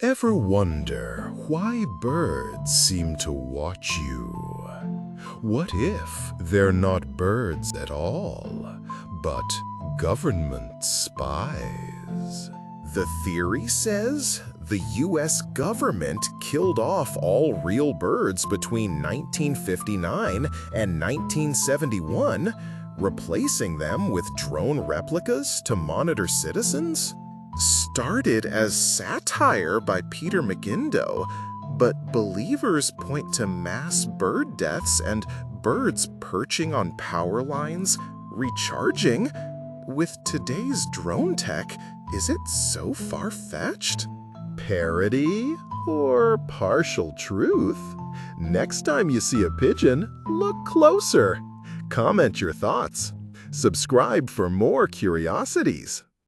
Ever wonder why birds seem to watch you? What if they're not birds at all, but government spies? The theory says the US government killed off all real birds between 1959 and 1971, replacing them with drone replicas to monitor citizens? Started as satire by Peter McIndoe, but believers point to mass bird deaths and birds perching on power lines, recharging. With today's drone tech, is it so far-fetched? Parody or partial truth? Next time you see a pigeon, look closer. Comment your thoughts. Subscribe for more curiosities.